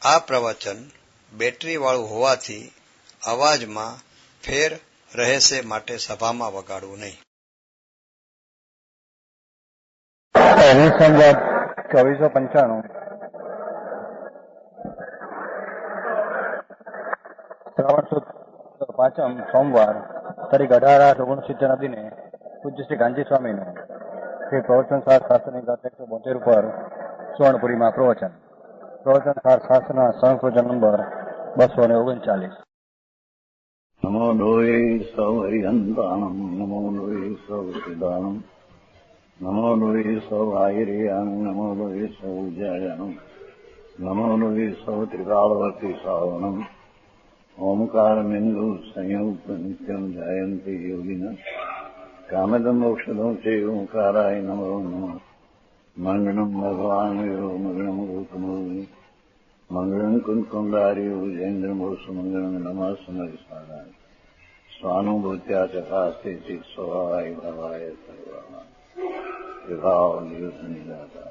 આ પ્રવચન બેટરીવાળું હોવાથી અવાજમાં ફેર રહેશે માટે સભામાં વગાડવું નહીં. પહેલી સંવત 2495 શ્રાવણ સુદ 5 સોમવાર તારીખ 18/8/69 દિને પૂજ્ય શ્રી ગાંધી સ્વામીનું શ્રી પ્રવચન સાર શાસ્ત્રની ગાત 172 ઉપર સુવર્ણપુરીમાં પ્રવચન સાર શાસ્ત્રના સંપ્રવચન નંબર 239. નમો લોહે સૌ હરિહંતાણમ નમો લોહે સૌ સિદ્ધાણમ નમો લોહે સૌ આયર્યામ નમો લોહે સૌ જયાનમ નમો લોહે સૌ ત્રિકાળવર્તી શ્રાવણમ ઓમકારમિંદુ સંયુક્ત નિત્યમ જાયંતિ યોગિના કામદમ ઔષધમ છે ઓંકારાય નમો નમઃ મંગળમ ભગવાન વિરો મંગળમ ગૌતમો મંગળમ કુંકુંડાર્યો જૈન્દ્રમોષ મંગળમ નમઃ સમરિસારાય સ્વાનુભૂત્યા ચકાસ્તે ચિત સ્વભાવાય ભાવાય સર્વાય विभाव नियुक्त नहीं जाता.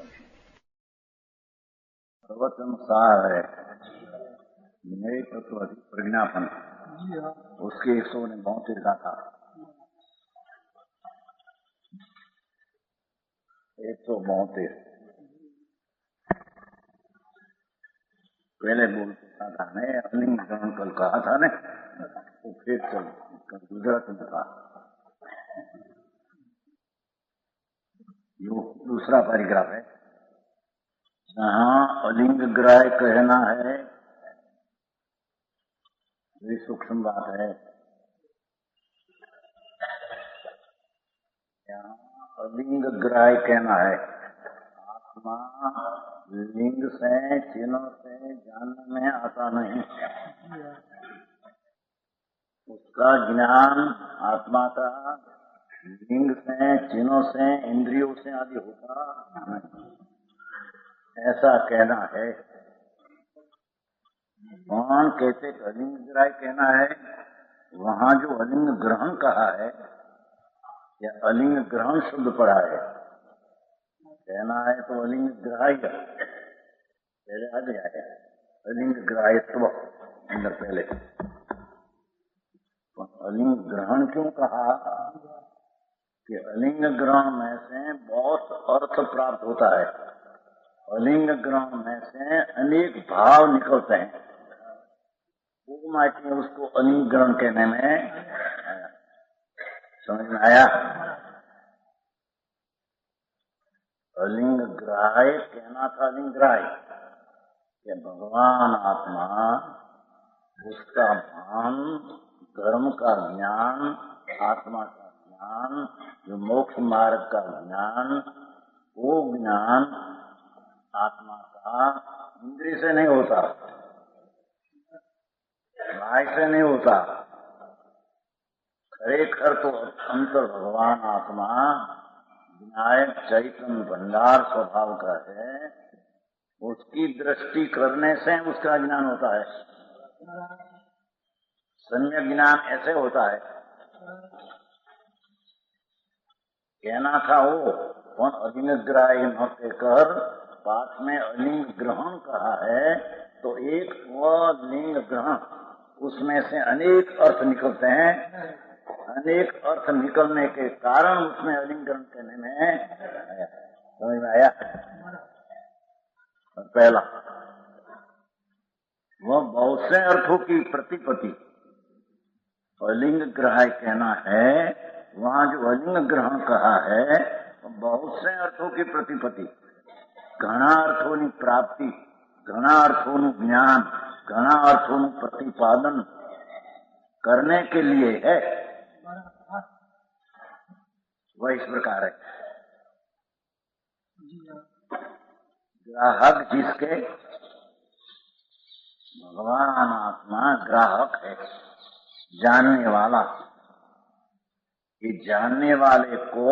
प्रवचन सार है नए तत्व अधिक प्रज्ञापन, उसके 172 का था. 172 पहले बोलता था ने अलिंग ग्रहण कल कहा था ने, वो फिर चल गुजरात में था. यो दूसरा पैराग्राफ है जहाँ अलिंग ग्राह्य कहना है, ये सूक्ष्म बात है. यहाँ अलिंग ग्राह्य कहना है, आत्मा लिंग से चिन्हों से जानने में आता नहीं. उसका ज्ञान आत्मा का लिंग से चिन्हों से इंद्रियों से आदि होता नहीं, ऐसा कहना है. कौन कहते अलिंग ग्राह्य कहना है? वहाँ जो अलिंग ग्रहण कहा है या अलिंग ग्रहण शब्द पढ़ा है, कहना है तो अलिंग ग्राह्य पहले आ गया है. अलिंग ग्राह्यत्व अंदर पहले. अलिंग ग्रहण क्यों कहा? कि अलिंग ग्रहण में से बहुत अर्थ प्राप्त होता है. अलिंग ग्रहण में से अनेक भाव निकलते हैं. वो मायके उसको अलिंग ग्रहण कहने में समझ में आया. अलिंग ग्राह्य कहना था. अलिंग ग्राह्य कि भगवान आत्मा, उसका भान, धर्म का ज्ञान, आत्मा का ज्ञान, जो मोक्ष मार्ग का ज्ञान, वो ज्ञान आत्मा का इंद्रिय से नहीं होता, बाह्य से नहीं होता. खरेखर तो अंतर भगवान आत्मा विनायक चैतन्य भंडार स्वभाव का है. उसकी दृष्टि करने से उसका ज्ञान होता है. सम्यक ज्ञान ऐसे होता है. कहना था वो कौन अलिंग ग्राह्य न कहकर पाठ में अलिंग ग्रहण कहा है, तो एक वह लिंग ग्रहण, उसमें से अनेक अर्थ निकलते हैं. अनेक अर्थ निकलने के कारण उसमें अलिंग ग्रहण कहने में आया. समझ में आया. पहला वह बहुत से अर्थों की प्रतिपत्ति अलिंग ग्राह्य कहना है. वहाँ जो अलिंग ग्रहण कहा है, बहुत से अर्थों की प्रतिपत्ति, घना अर्थों की प्राप्ति, घना अर्थों ज्ञान, घना अर्थों प्रतिपादन करने के लिए है. वह इस प्रकार है. ग्राहक जिसके, भगवान आत्मा ग्राहक है, जानने वाला. ये जानने वाले को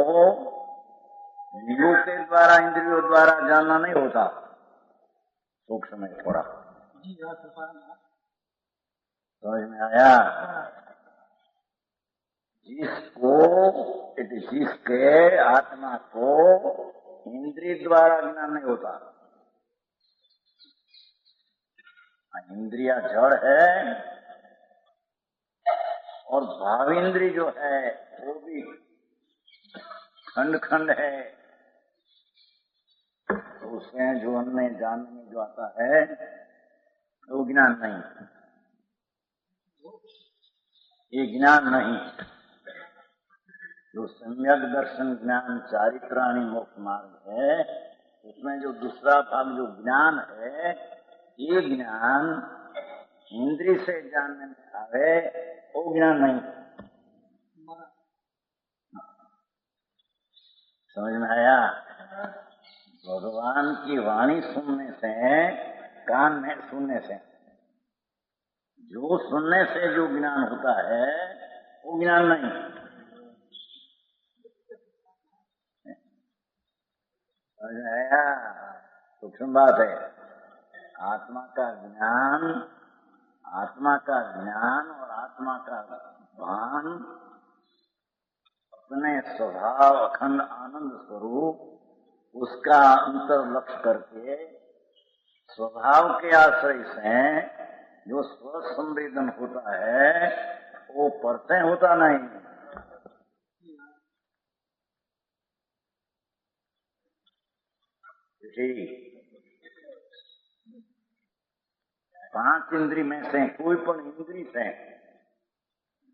जीवों के द्वारा, इंद्रियों द्वारा जानना नहीं होता. सूक्ष्म है थोड़ा. समझ में आया. जिसके आत्मा को इंद्रिय द्वारा ज्ञान नहीं होता, इंद्रिया जड़ है और भाव इंद्री जो है वो भी खंड खंड है। तो उसमें जो अन्य जानने में जो आता है वो ज्ञान नहीं, ये ज्ञान नहीं। जो सम्यक दर्शन ज्ञान चारित्राणी मोक्ष मार्ग है, उसमें जो दूसरा भाग जो ज्ञान है, ये ज्ञान इंद्री से जानने में आवे, वो ज्ञान नहीं। समझ में आया? भगवान की वाणी सुनने से, कान में सुनने से, जो सुनने से जो ज्ञान होता है वो ज्ञान नहीं। समझ में आया? सूक्ष्म बात है। आत्मा का ज्ञान और आत्मा का भान अपने स्वभाव अखंड आनंद स्वरूप उसका अंतर लक्ष्य करके स्वभाव के आश्रय से जो स्व संवेदन होता है वो परते होता नहीं। पांच इंद्री में से कोई पण इंद्री से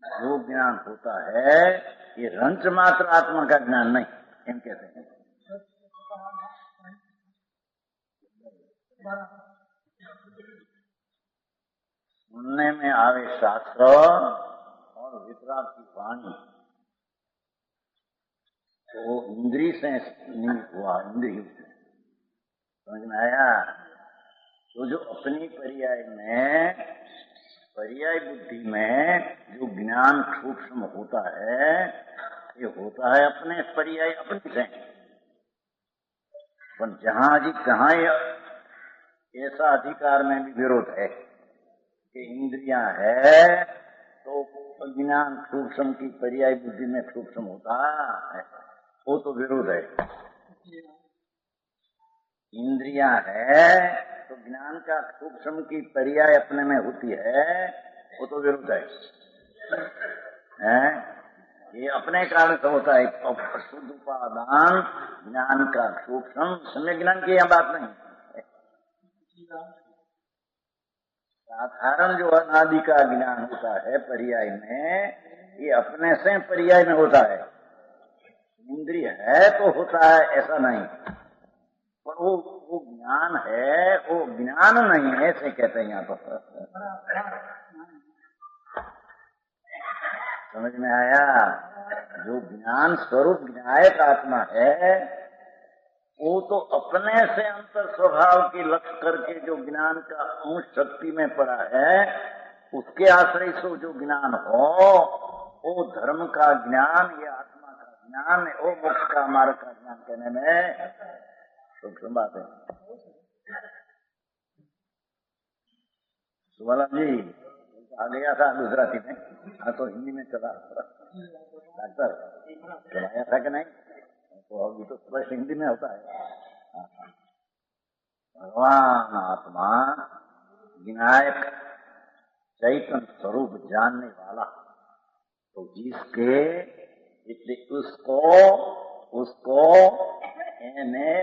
जो ज्ञान होता है ये रंच मात्र आत्मा का ज्ञान नहीं, एम कहते हैं। सुनने में आवे शास्त्र और वितराग की वाणी, तो इंद्री से निमित्त हुआ, इंद्री। समझ में आया? तो जो अपनी पर्याय बुद्धि में जो ज्ञान सूक्ष्म होता है, ये होता है अपने पर्याय अपनी से। पर जहां जी कहाँ ऐसा अधिकार में भी विरोध है कि इंद्रियां है तो ज्ञान सूक्ष्म की पर्याय बुद्धि में सूक्ष्म होता है, वो तो विरोध है। इंद्रियां है तो ज्ञान का सूक्ष्म की पर्याय अपने में होती है, वो तो विरुद्ध है? ये अपने कारण से होता है। शुद्ध उपादान ज्ञान का सूक्ष्म, सम्यक ज्ञान की यह बात नहीं। साधारण जो अनादि का ज्ञान होता है पर्याय में, ये अपने से पर्याय में होता है। इंद्रिय है तो होता है ऐसा नहीं, पर वो ज्ञान है, वो ज्ञान नहीं है, ऐसे कहते हैं यहाँ पर। समझ में आया? जो ज्ञान स्वरूप ज्ञायक आत्मा है वो तो अपने से अंतर स्वभाव की लक्ष्य करके जो ज्ञान का अंश शक्ति में पड़ा है, उसके आश्रय से जो ज्ञान हो, वो धर्म का ज्ञान, ये आत्मा का ज्ञान, वो मोक्ष का मार्ग का ज्ञान कहने में सूक्ष्म बात है। सुवाला जी आ गया था गुजराती में, हाँ तो हिंदी में चला। डॉक्टर चलाया था कि नहीं? तो अभी तो स्पष्ट हिंदी में होता है। भगवान आत्मा विनायक चैतन्य स्वरूप जानने वाला, तो जिसके उसको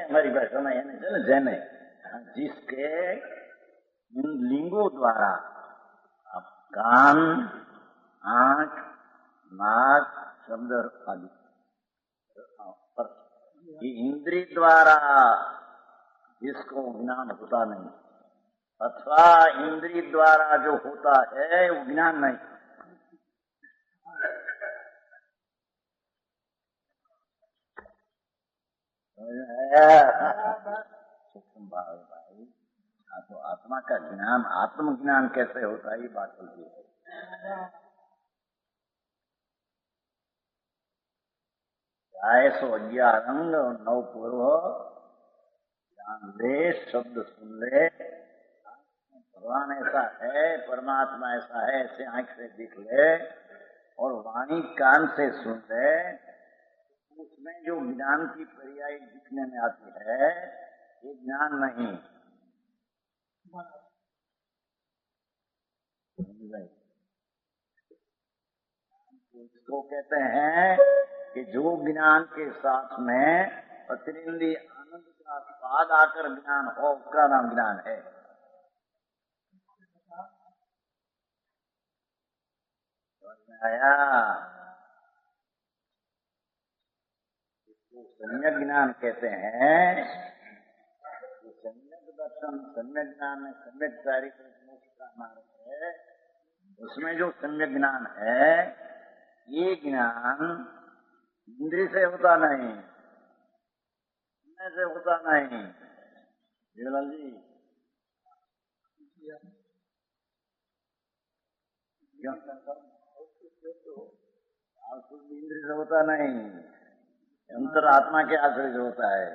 हमारी भाषा में जैने जिसके इन लिंगों द्वारा कान, आंख, नाक, शब्द आदि ये इंद्रिय द्वारा जिसको ज्ञान होता नहीं, अथवा इंद्रिय द्वारा जो होता है वो ज्ञान नहीं। सूक्ष्म भाव है भाई। तो आत्मा का ज्ञान, आत्मज्ञान कैसे होता है ये बात होती है। गाय सो 11 अंग और 9 पूर्व जान ले, शब्द सुन ले, भगवान ऐसा है, परमात्मा ऐसा है, ऐसे आंख से दिख ले और वाणी कान से सुन ले, उसमें जो ज्ञान की पर्याय दिखने में आती है ये ज्ञान नहीं। इसको कहते हैं कि जो ज्ञान के साथ में अतिरिंद्रिय आनंद का स्वाद आकर ज्ञान हो, उसका नाम ज्ञान है। आया, इसको सम्यक ज्ञान कहते हैं। सम्यक दर्शन, सम्यक ज्ञान है, सम्यक चारित्र मोक्ष का मार्ग है। उसमें जो सम्यक ज्ञान है, ये ज्ञान इंद्रिय से होता नहीं, से होता नहीं। देवलाल जी, क्यों? इंद्रिय से होता नहीं, अंतरात्मा के आश्रय से होता है।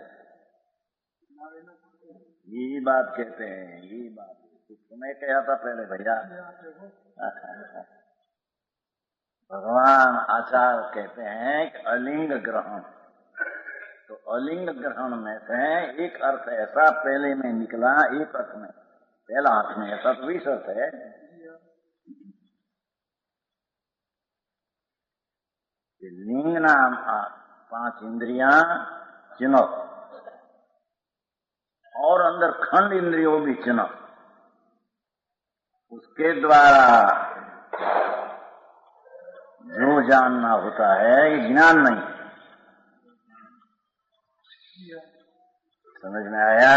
यही बात कहते हैं, यही बात तुम्हें कहा था पहले भैया। भगवान आचार्य कहते हैं कि अलिंग ग्रहण, तो अलिंग ग्रहण में से एक अर्थ ऐसा पहले में निकला, एक अर्थ में, पहला अर्थ में ऐसा तो 20 अर्थ है। लिंग नाम 5 इंद्रियां चिन्ह, और अंदर खंड इंद्रियों भी चिन्ह, उसके द्वारा जो जानना होता है, ये ज्ञान नहीं। समझ में आया?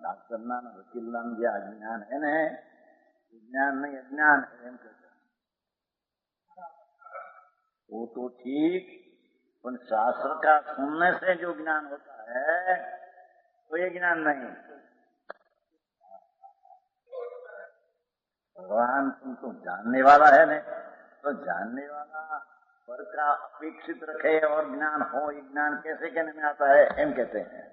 डॉक्टर ना वकील नाम जो अज्ञान है न, ज्ञान नहीं अज्ञान है, वो तो ठीक, पर शास्त्र का सुनने से जो ज्ञान होता है तो ये ज्ञान नहीं। भगवान तुम तो जानने वाला है न, तो जानने वाला पर का अपेक्षित रखे और ज्ञान हो, ये ज्ञान कैसे कहने में आता है, एम कहते हैं।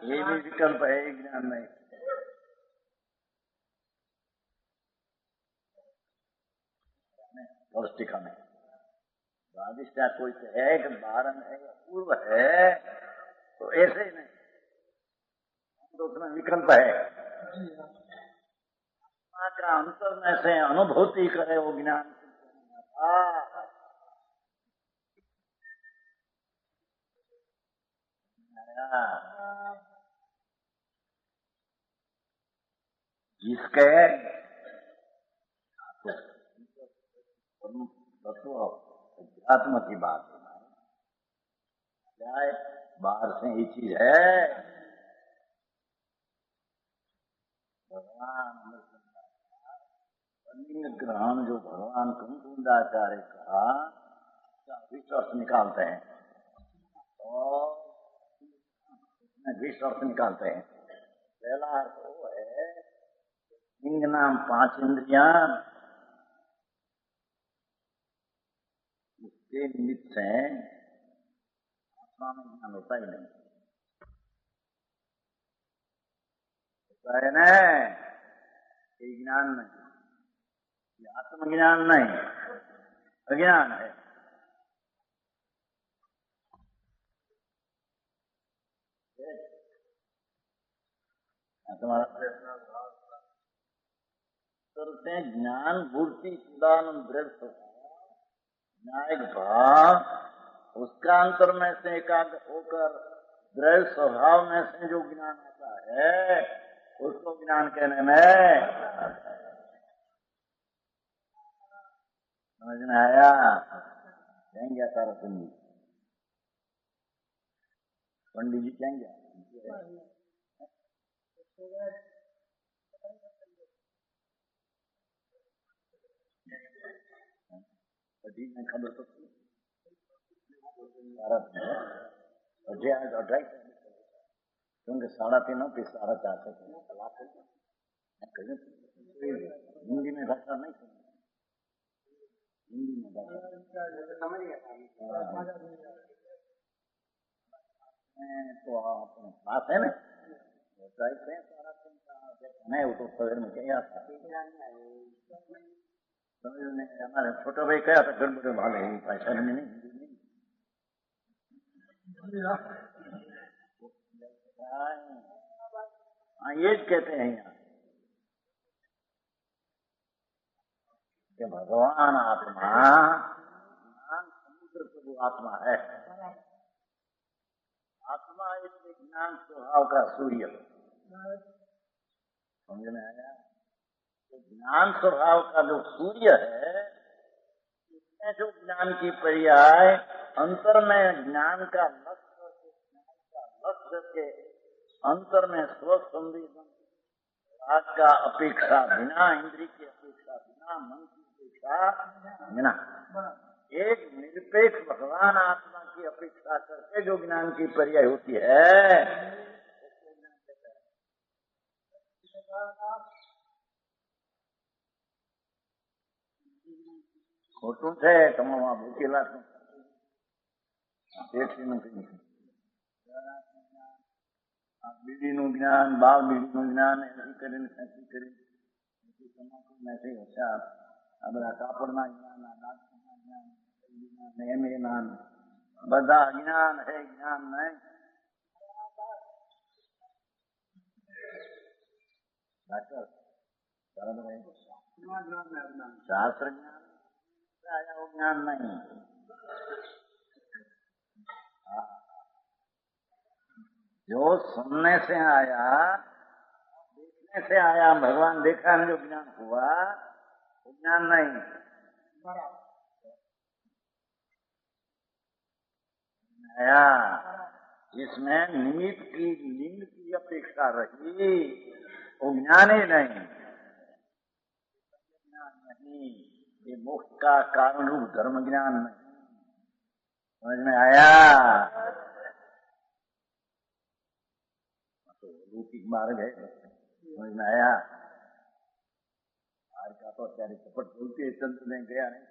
ये भी विकल्प है, ज्ञान नहीं। पौष्टिका में स्वादिष्ट कोई है कि बारन है या पूर्व है, तो ऐसे ही नहीं, तो उसमें विकल्प है। आत्मा का अंतर में से अनुभूति करे वो ज्ञान। जिसके तत्व अध्यात्म की बात है, बाहर से ही चीज है। भगवान अलिंग ग्रहण जो भगवान कुंदाचार्य का विश्वास निकालते हैं, और विश्वास निकालते हैं। पहला वो है लिंग नाम 5 इंद्रियां, उसके निमित्त से आत्मा में ज्ञान होता ही नहीं, होता है न, ये ज्ञान नहीं, ये आत्मज्ञान नहीं, अज्ञान है। तुम्हारा करते ज्ञान मूर्ति उदानंद दृढ़ न्यायिक भाव, उसका अंतर में से एकाग्र होकर दृढ़ स्वभाव में से जो ज्ञान आता है, उसको ज्ञान कहने में समझ में आया? कहेंगे तारा सिंह पंडित जी कहेंगे में खबर तो क्योंकि 3:30 पे 4:30 हिंदी में भाषा नहीं सुनी, हिंदी में तो अपने पास है ना, नहीं वो तो सवेर में क्या था, समझ में हमारे छोटा भाई कहा था गड़बड़े वाले भाषा में नहीं हाँ ये कहते हैं यहाँ कि भगवान आत्मा ज्ञान समुद्र प्रभु आत्मा है। आत्मा इसमें ज्ञान स्वभाव का सूर्य समझ में आया। तो ज्ञान स्वभाव का जो सूर्य है इसमें जो ज्ञान की पर्याय अंतर में ज्ञान का लक्ष्य के अंतर में स्वसंवेदन राग का अपेक्षा बिना, इंद्रिय की अपेक्षा बिना, मन की अपेक्षा बिना, एक निरपेक्ष भगवान आत्मा की अपेक्षा करके जो ज्ञान की पर्याय होती है खोटू है તમામાં ભૂકેલા છું પેટનું કઈ બીડીનું જ્ઞાન બાળ બીડીનું જ્ઞાન એથી કરીને સાચી કરીને તમાકુ નથી ઓછા આ બધા કાપડના જ્ઞાન નાગના જ્ઞાન એમએના બધા જ્ઞાન હે જ્ઞાન નહીં डॉक्टर बराबर है शास्त्र ज्ञान आया वो ज्ञान नहीं। जो सुनने से आया देखने से आया भगवान देखा जो ज्ञान हुआ वो ज्ञान नहीं आया। इसमें निमित्त की लिंग की अपेक्षा रही वो ज्ञान ही नहीं। ज्ञान नहीं ये मोक्ष का कारण रूप धर्म ज्ञान नहीं। समझ में आया। तो लौकिक मार्ग है समझ में आया। आज का तो अत्यारे कपट बोलती है चंद्र में गया नहीं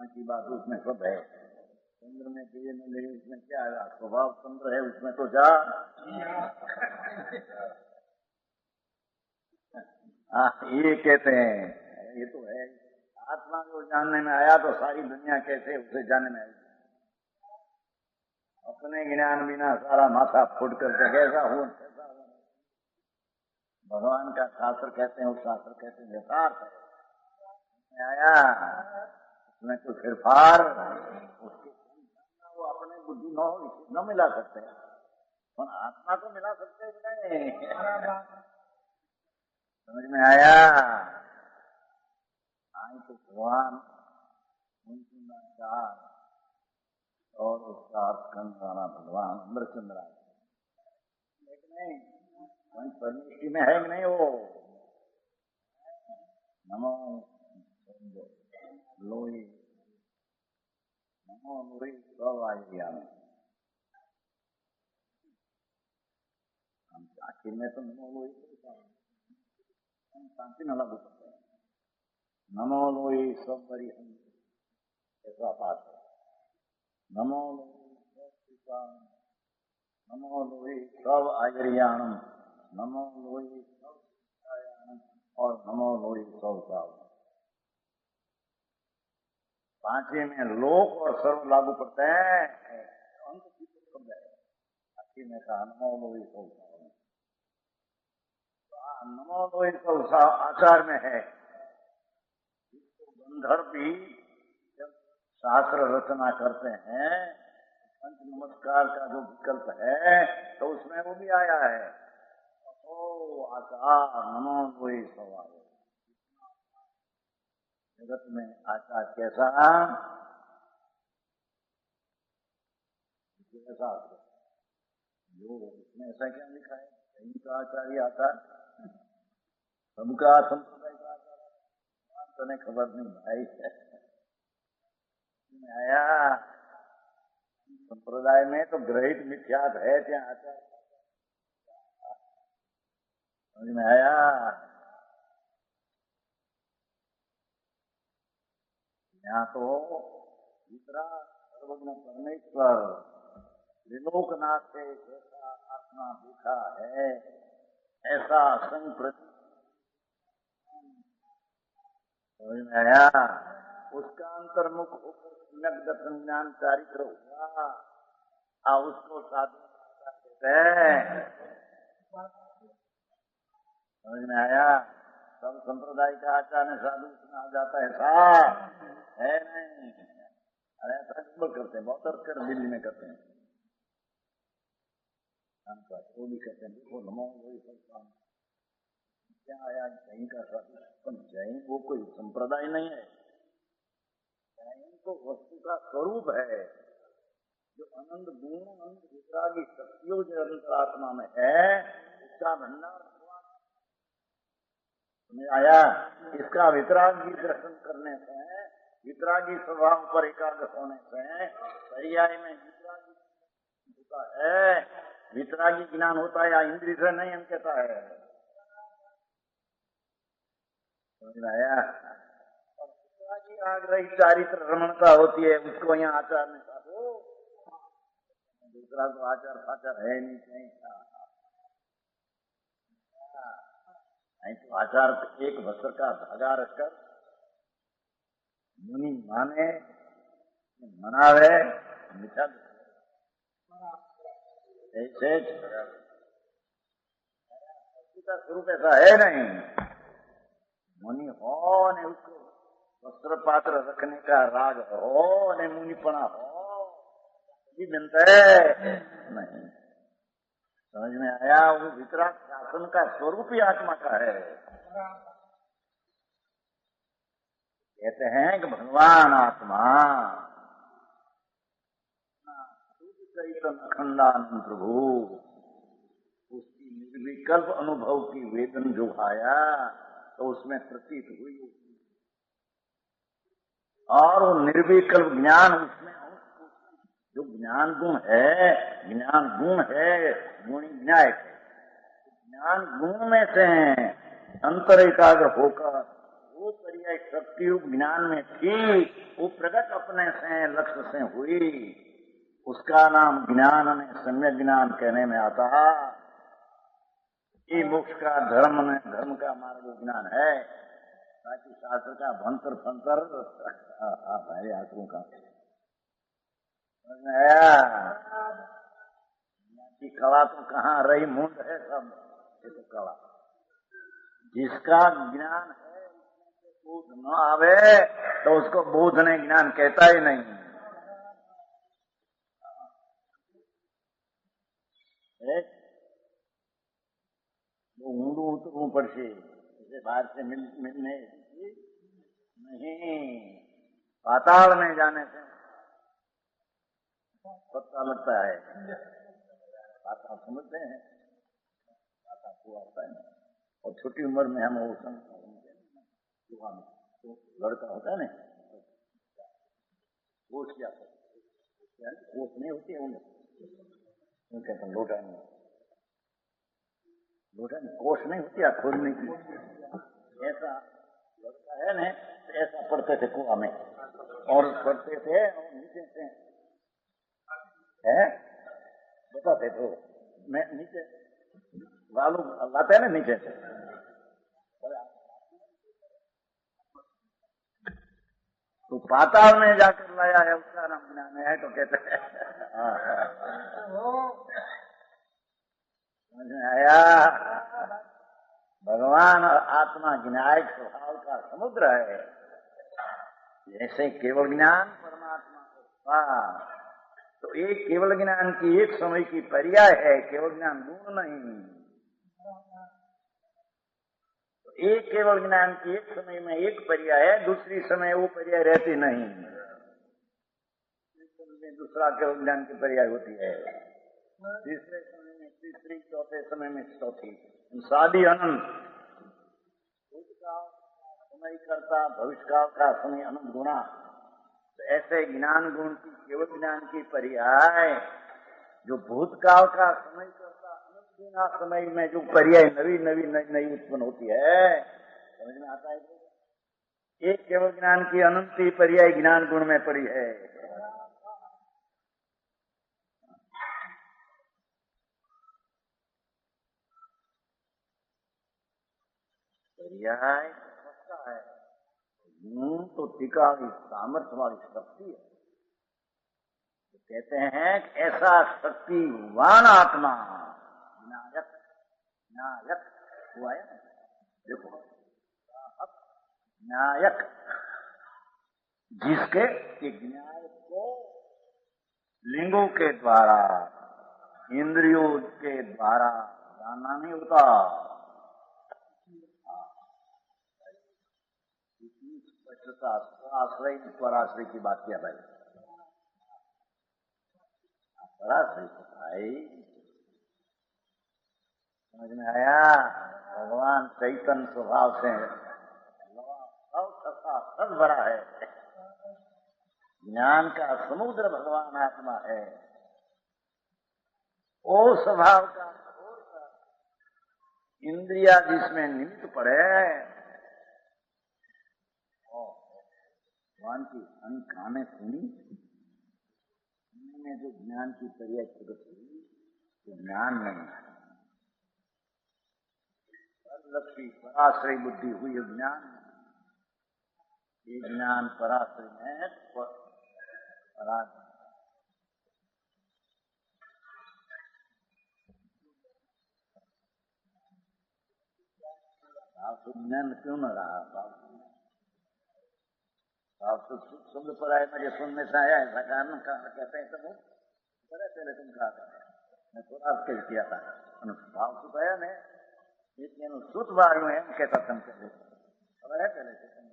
की बात उसमें सब है। चंद्र में गए न लगे उसमें क्या है स्वभाव चंद्र है उसमें तो जा ये कहते हैं ये तो है। आत्मा को जानने में आया तो सारी दुनिया कैसे उसे जानने में आई। अपने ज्ञान बिना सारा माथा फूट करके कैसा हो भगवान का शास्त्र कहते हैं उस शास्त्र कहते हैं यथार्थ है आया उसमें कोई फिरफार उसके वो अपने बुद्धि न मिला सकते हैं और आत्मा को मिला सकते हैं नहीं। समझ में आया। आई तो भगवान और उसका अर्थ करने वाला भगवान अमरचंद्र नहीं परमेश्वरी में है कि नहीं वो नमो लोई नमो लोई सब आया में हम आखिर में तो नमो लोई शांति न लागू करते हैं। नमो लोई सब बड़ी ऐसा बात है। नमो लोई नमो लोई सब आयरियाणम नमो लोई सब और नमो लोई सब साव। पांचवें में लोक और सर्व लागू पड़ते हैं। अंत शब्द है आखिर में कहा नमो लोई सब साव। नमो लोई सब साव आचार में है। गंधर्व भी जब शास्त्र रचना करते हैं पंच नमस्कार का जो विकल्प है तो उसमें वो भी आया है ओ आचार नमो लोई सवाय। जगत में आचार कैसा कैसा जो उसमें ऐसा क्या लिखा है कहीं का आचार्य आचार सबका संप्रदाय का आचार तो नहीं खबर नहीं भाई आया। संप्रदाय में तो ग्रहित मिथ्यात है क्या आचार समझ में आया। यहाँ तो दूसरा सर्वज्ञ परमेश्वर त्रिलोकनाथ से जैसा आत्मा देखा है ऐसा संग प्रति समझ में आया? उसका अंतर्मुख होकर सम्यक दर्शन ज्ञान चारित्र हुआ, उसको साधु कहते हैं। समझ में आया? सब संप्रदाय का आचार्य साधु सुना जाता है, ऐसा है नहीं। अरे ऐसा गड़बड़ करते हैं, बहुत अर्थ कर दिल्ली में करते हैं, वो भी कहते हैं देखो नमो वही सब क्या आया जैन का साधु। जैन वो कोई संप्रदाय नहीं है, जैन तो वस्तु का स्वरूप है, जो अनंत गुण अनंत वितरागी शक्तियों जो अंतरात्मा में है, उसका भंडार समझ आया? इसका वितरागी दर्शन करने से, वितरागी स्वभाव पर एकाग्र होने से पर्याय में वितरागी होता है। वितरागी ज्ञान होता है या इंद्रिय से नहीं, हम कहता है। समझ आया? और वितरागी आग्रही चारित्र रमणता होती है, उसको यहाँ आचार में साधो, दूसरा तो आचार फाचार है नहीं कहीं। नहीं तो आचार एक वस्त्र का धागा रखकर मुनि माने मनावे मिठा ऐसे का स्वरूप ऐसा है नहीं। मुनि हो ने उसको वस्त्र पात्र रखने का राग हो ने मुनिपना हो, भी मिलता है नहीं। समझ में आया? वो वितराग शासन का स्वरूप ही आत्मा का है। कहते हैं कि भगवान आत्मा चैतन्य अखंडानंद प्रभु, उसकी निर्विकल्प अनुभव की वेदन जो आया तो उसमें प्रतीत हुई, और वो निर्विकल्प ज्ञान उसमें जो ज्ञान गुण है, ज्ञान गुण है, गुणी न्यायक है। ज्ञान गुण में से अंतर एकाग्र होकर वो पर्याय शक्ति रूप ज्ञान में थी, वो प्रगट अपने से लक्ष्य से हुई, उसका नाम ज्ञान ने सम्यक ज्ञान कहने में आता। ये मोक्ष का धर्म का मार्ग ज्ञान है, ताकि शास्त्र का भंतर फंतर हमारे आंसुओं का की कला तो कहाँ रही, मुंड है सब, ये तो कला। जिसका ज्ञान है बोध न आवे तो उसको बोध ने ज्ञान कहता ही नहीं। वो ऊंडू उतरू पड़શે, इसे बाहर से मिलने नहीं, पाताल में जाने से पता लगता है। पाताल समझते हैं, पाताल कुआ होता है, और छोटी उम्र में हम वो कुआ में तो लड़का होता है ना, कोष क्या कोष नहीं होती है उन्हें कहते हैं लोटा में, लोटा में कोष नहीं होती है खोलने की, ऐसा लड़का है ना, ऐसा पढ़ते थे कुआ में, और पढ़ते थे और नीचे से है बताते तो मैं नीचे वालू लाते हैं ना नीचे से, तो पाताल में जाकर लाया है, उसका नाम ज्ञान है, तो कहते हैं समझ में आया? भगवान और आत्मा ज्ञायक स्वभाव का समुद्र है। जैसे केवल ज्ञान परमात्मा को, तो एक केवल ज्ञान की एक समय की पर्याय है, केवल ज्ञान गुण नहीं। तो एक केवल ज्ञान की एक समय में एक पर्याय है, दूसरी समय वो पर्याय रहती नहीं, दूसरा केवल ज्ञान की पर्याय होती है, तीसरे समय में तीसरी, चौथे समय में चौथी, शादी अनंत, भूतकाल समय करता, भविष्यकाल का समय अनंत गुणा। तो ऐसे ज्ञान गुण की केवल ज्ञान की पर्याय जो भूतकाल का समय करता, अनंत गुणा समय में जो पर्याय नवी नवी नई नई उत्पन्न होती है, समझ में आता है? एक केवल ज्ञान की अनंती पर्याय ज्ञान गुण में पड़ी है। पर्याय है, तो टीका सामर्थ्य वाली शक्ति है। तो कहते हैं कि ऐसा शक्तिवान आत्मा विनायक न्यायक हुआ है। देखो न्यायक, जिसके न्याय को लिंगों के द्वारा इंद्रियों के द्वारा जानना नहीं होता। इतनी स्पष्टता आश्रय पराश्रय की बात किया भाई। पराश्रय तो भाई समझ में आया। भगवान चैतन्य स्वभाव से सब भरा है। ज्ञान का समुद्र भगवान आत्मा है। ओ स्वभाव का इंद्रिया जिसमें निमित्त पड़े, भगवान की काने सुनी में जो ज्ञान की क्रिया प्रकट हुई तो ज्ञान नहीं है। लक्ष्मी पराश्रय बुद्धि हुई ज्ञान। ये ज्ञान पराश्रय में ज्ञान क्यों न रहा? आप तो शब्द पर आए, मुझे सुनने से आया ऐसा कारण कहते हैं सब पहले तुम कहा था, मैं थोड़ा अर्थ किया था भाव सुख आया नहीं, लेकिन सुत बार में कहता तुम पहले पहले से समझ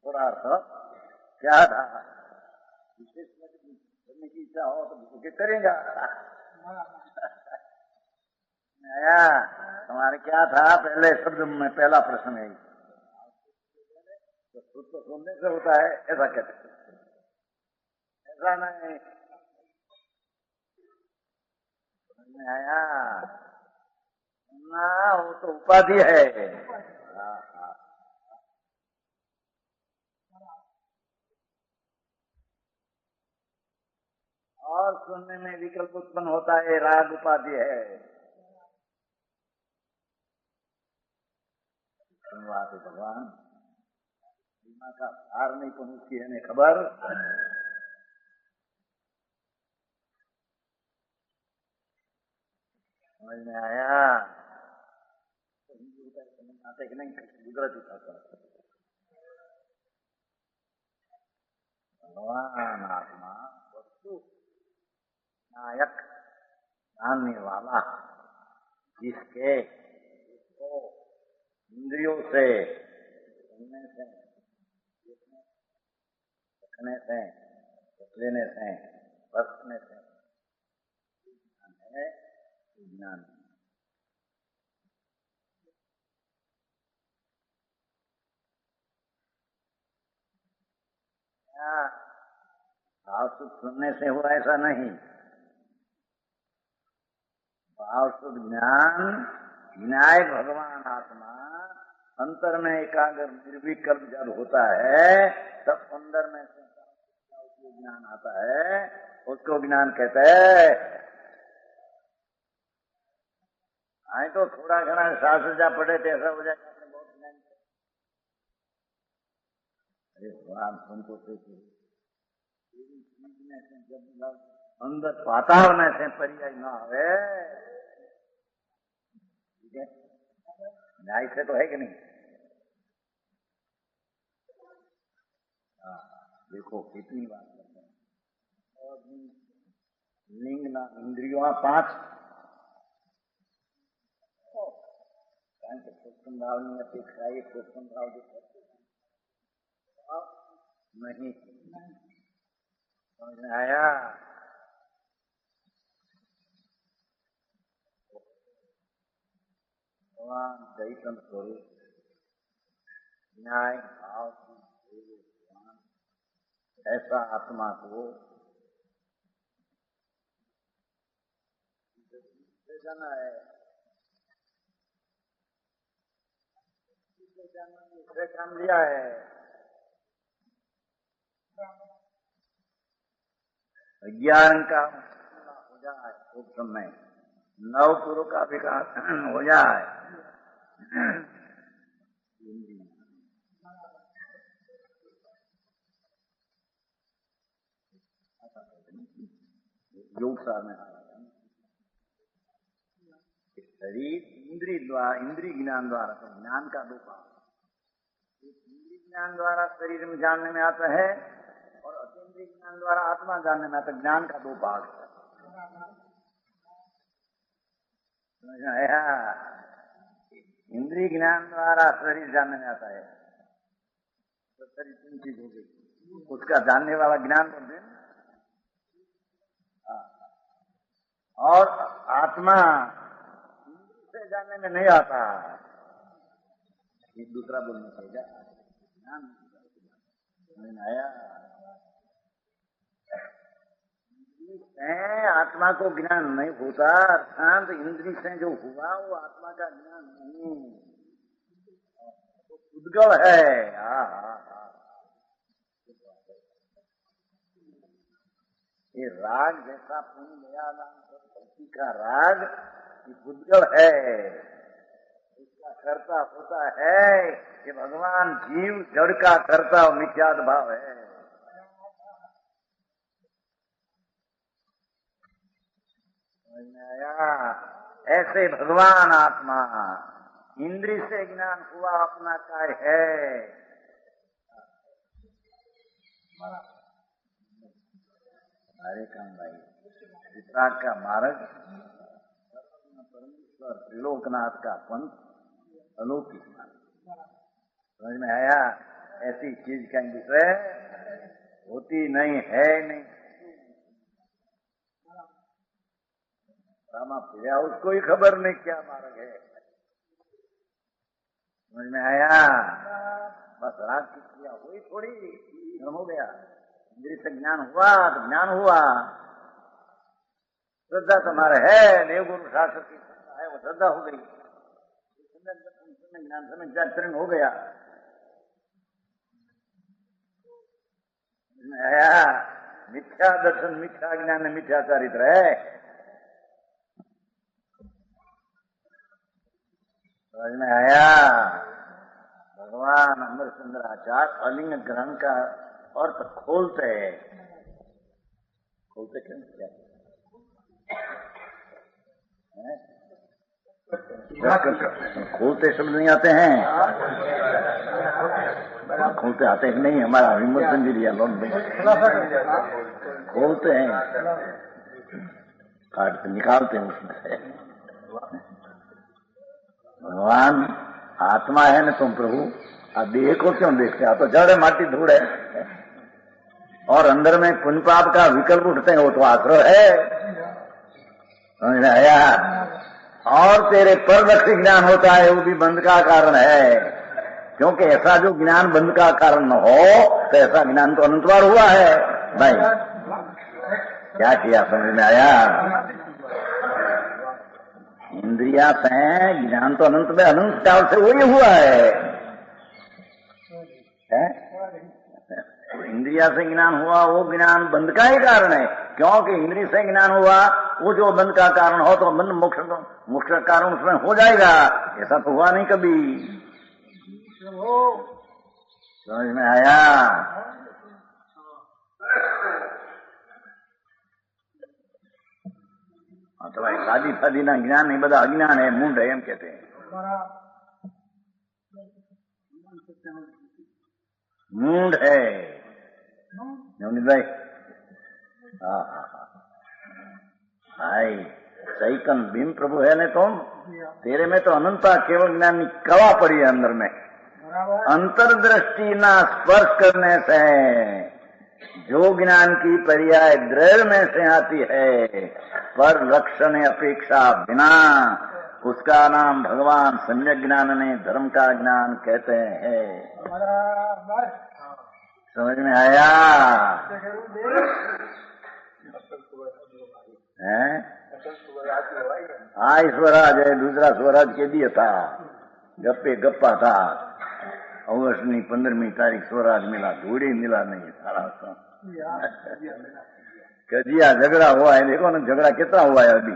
थोड़ा अर्थ क्या था। विशेष करने की इच्छा हो तो करेगा। आया तुम्हारे क्या था पहले शब्द में पहला प्रश्न है तो खुद तो सुनने से होता है ऐसा कहते, ऐसा नहीं। आया ना, वो तो उपाधि है। और सुनने में विकल्प उत्पन्न होता है, राग उपाधि है। भगवान सीमा का भार नहीं पहुंचती है खबर। समझ में आया? हिंदी का समझ आते कि नहीं, गुजराती भाषा। भगवान आत्मा वस्तु नायक जानने वाला, जिसके इंद्रियों से सुनने से, देखने से, लेने से, बसने से है ज्ञान। भाव सुख सुनने से हुआ ऐसा नहीं। भाव सुख ज्ञान विनायक भगवान आत्मा अंतर में एकाग्र निर्विकल्प जब होता है तब अंदर में ज्ञान आता है, उसको ज्ञान कहते हैं। आए तो थोड़ा घना शास्त्र जा पढ़े थे ऐसा हो जाएगा आपने बहुत ज्ञान। अरे भगवान तुमको जब अंदर वातावरण से पर्याय न आवे, ठीक है, न्याय से तो है कि नहीं? देखो कितनी बात करते हैं। लिंग ना इंद्रियों 5 पुष्पन भाव नहीं अपेक्षा, ये पुष्पन भाव जो नहीं समझ में आया? भगवान चैतन्य स्वरूप न्याय भाव ऐसा आत्मा को जाना है। काम लिया है ज्ञान का हो जाए उस समय, नव पुरुष का विकास हो जाए। योग सार में शरीर इंद्रिय ज्ञान द्वारा, तो ज्ञान का दो भाग, इंद्रिय ज्ञान द्वारा शरीर में जानने में आता है और अतीन्द्रिय ज्ञान द्वारा आत्मा जानने में आता है। ज्ञान का दो भाग है। समझ आया? इंद्रिय ज्ञान द्वारा शरीर जानने में आता है, तो शरीर तीन चीज हो गई, उसका जानने वाला ज्ञान बोलते हैं, और आत्मा से जानने में नहीं आता, ये दूसरा बोलना पड़ेगा। ज्ञान आया, आत्मा को ज्ञान नहीं होता, अर्थात इंद्रिय से जो हुआ वो आत्मा का ज्ञान नहीं, तो उद्गल है। ये राग जैसा पुण्य दया भक्ति का राग ये उद्गल है, उसका कर्ता होता है कि भगवान जीव जड़ का कर्ता और मिथ्याद भाव है। ऐसे भगवान आत्मा इंद्रिय से ज्ञान हुआ अपना काय है। हरे काम भाई वितराग का मार्ग, परमेश्वर त्रिलोकनाथ का पंथ अलौकिक मार्ग। समझ में आया? ऐसी चीज का विषय होती नहीं है, नहीं रामा फिर उसको ही खबर नहीं क्या मार्ग है। समझ में आया? बस राग की क्रिया हुई, थोड़ी धर्म हो गया, इंद्रिय से ज्ञान हुआ तो ज्ञान हुआ। श्रद्धा तुम्हारे है, देव गुरु शास्त्र की श्रद्धा है, वो श्रद्धा हो गई, ज्ञान समय चरण हो गया। आया? मिथ्या दर्शन, मिथ्या ज्ञान, मिथ्या चरित्र है। समझ में आया? भगवान अमरचंद्र आचार्य अलिंग ग्रहण का अर्थ खोलते हैं। खोलते क्यों? क्या खोलते शब्द नहीं आते हैं? खोलते आते हैं नहीं? हमारा विमोचन जी लिया लोन खोलते हैं, काटते निकालते हैं उसमें से। भगवान आत्मा है ना तुम प्रभु, आप देह को क्यों देखते? आप तो जड़ माटी धूड़ है, और अंदर में पुण्य पाप का विकल्प उठते हैं, वो तो आश्रय है। समझ आया? और तेरे परलक्ष्य ज्ञान होता है, वो भी बंध का कारण है, क्योंकि ऐसा जो ज्ञान बंध का कारण न हो तो ऐसा ज्ञान तो अनंत बार हुआ है भाई। क्या किया? समझ में आया? इंद्रिया से ज्ञान तो अनंत में अनंत काल से वही हुआ है? इंद्रिया से ज्ञान हुआ, वो ज्ञान बंध का ही कारण है, क्योंकि इंद्रिय से ज्ञान हुआ वो जो बंध का कारण हो तो बंध मोक्ष का कारण उसमें हो जाएगा। ऐसा तो हुआ नहीं कभी। समझ में आया? तो भाई शादी फादी ना ज्ञान नहीं, बता अज्ञान है, मूंड है, हम कहते हैं मूंड है भाई। हाय सैकन भीम प्रभु है ने तुम, तेरे में तो अनंता केवल ज्ञान कवा पड़ी है अंदर में। अंतर्दृष्टि ना स्पर्श करने से जो ज्ञान की पर्याय द्रव्य में से आती है, पर लक्षण अपेक्षा बिना, उसका नाम भगवान सम्यक ज्ञान ने धर्म का ज्ञान कहते हैं। समझ में आया? हाँ स्वराज है, दूसरा स्वराज के दिया था, गप्पे गप्पा था। अगस्तनी 15वीं तारीख स्वराज मिला, धूड़ी मिला नहीं सारा कजिया झगड़ा हुआ है। देखो ना झगड़ा कितना हुआ है अभी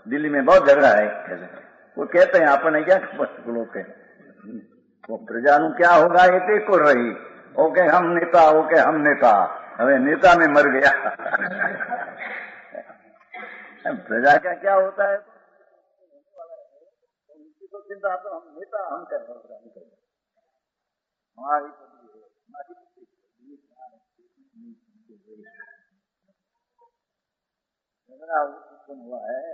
दिल्ली में, बहुत झगड़ा है। वो कहते हैं अपने क्या लोग वो प्रजा क्या होगा ये को रही, ओके हम नेता, ओके हम नेता, हमें नेता में मर गया। प्रजा का क्या होता है तो उनकी तो चिंता, तो हम नेता हम कर रहे हैं हमारी हुआ है।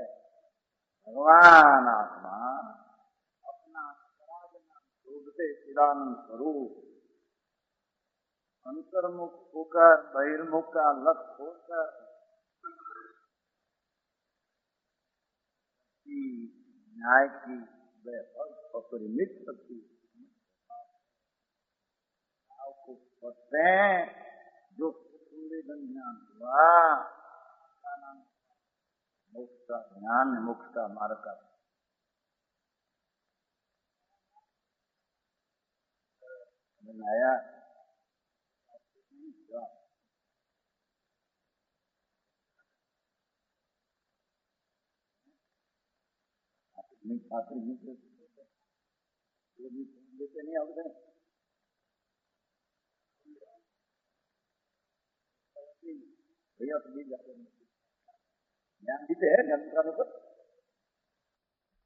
भगवान आत्मा अपना शोधते चिदानंद स्वरूप अंतर्मुख होकर बहिर्मुख का लक्ष्य होकर न्याय की अपरिमित शक्ति को पढ़ते हैं, जो संवेदन ज्ञान हुआ मोक्ष का ज्ञान, मोक्ष का मार्ग का बनाया। छात्र मित्र लेते नहीं आते भैया, तो मिल जाते ज्ञान देते हैं ज्ञान को।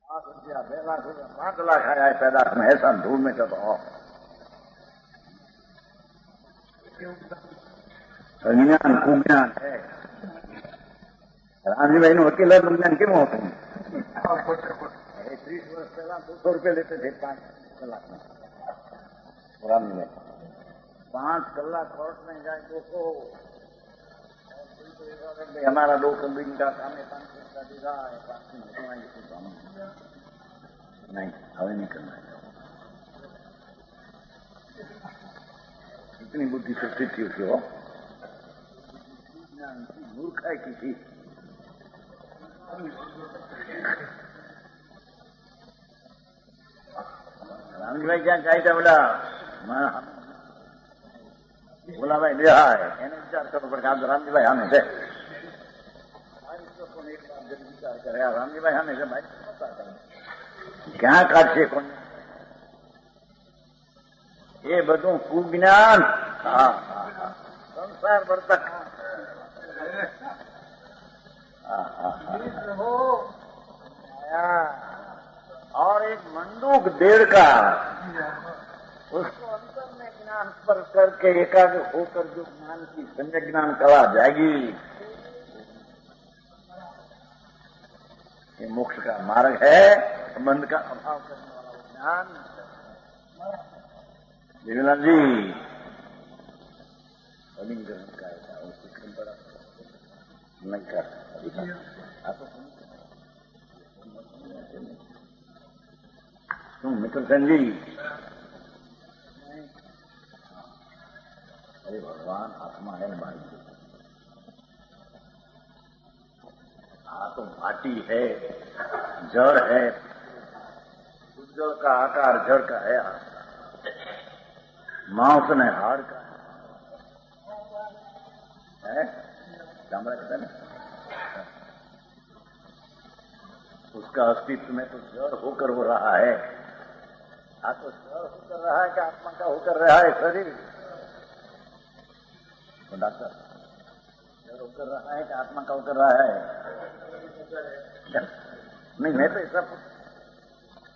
5 रुपया 2 लाख रुपया 5 लाख आया है पैदा में, ऐसा धूल में चलो अज्ञान कुज्ञान है। रामजी भाई ने अकेला ज्ञान क्यों होते हैं? 30 वर्ष पहला 200 रुपये लेते थे 5 कलाक में। रामजी भाई 5 कलाक कोर्ट में जाए 200, हमारा 200 दिन का काम है, 500 का दिखा है, 500 नहीं, हमें नहीं करना है। इतनी बुद्धि शक्ति थी उसको, मूर्ख है किसी। रामजी भाई क्या चाहिए बोला भाई दे है એને વિચાર કરો પડે કે રામજી ભાઈ આને છે વિચાર કરે રામજી ભાઈ આને છે ભાઈ ક્યાં કાઢશે કોણ એ બધું કુજ્ઞાન। સંસાર વર્તક और एक मंडूक 1.5 का उसको अंतर में ज्ञान पर करके एकाग्र होकर जो ज्ञान की सम्यक ज्ञान कला जाएगी, ये मोक्ष का मार्ग है। संबंध का अभाव करने वाला ज्ञान। विमला जी अलिंग ग्रहण का ऐसा उसको बड़ा नहीं कर तुम मित्र जी। अरे भगवान आत्मा है भाई, तो माटी है, जड़ है, जड़ का आकार जड़ का है, मांस ने हाड़ का है, चामड़ा कहते हैं उसका अस्तित्व में तो जड़ होकर हो रहा है। तो जड़ होकर रहा है कि आत्मा का होकर रहा है शरीर? तो डॉक्टर जड़ होकर रहा है कि आत्मा का होकर रहा है? नहीं, मैं तो ऐसा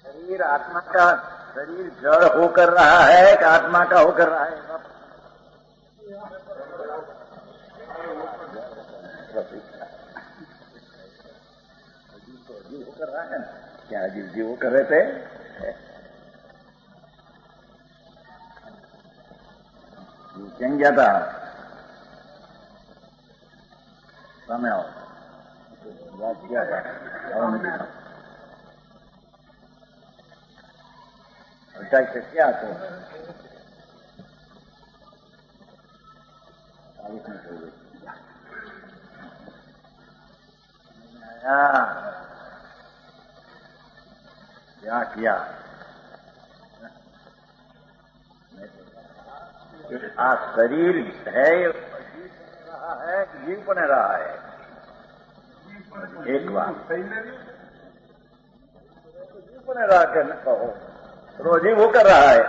शरीर आत्मा का, शरीर जड़ होकर रहा है कि आत्मा का होकर रहा है? जीव होकर रहा है ना, क्या जीव होकर रहे थे? क्या गया था समय आओ याद किया था से क्या तो 40 मिनट हो गई। क्या किया शरीर है रहा है, जीव बने रहा है। एक बार जीव बने रहा कर कहो, रोजी वो कर रहा है।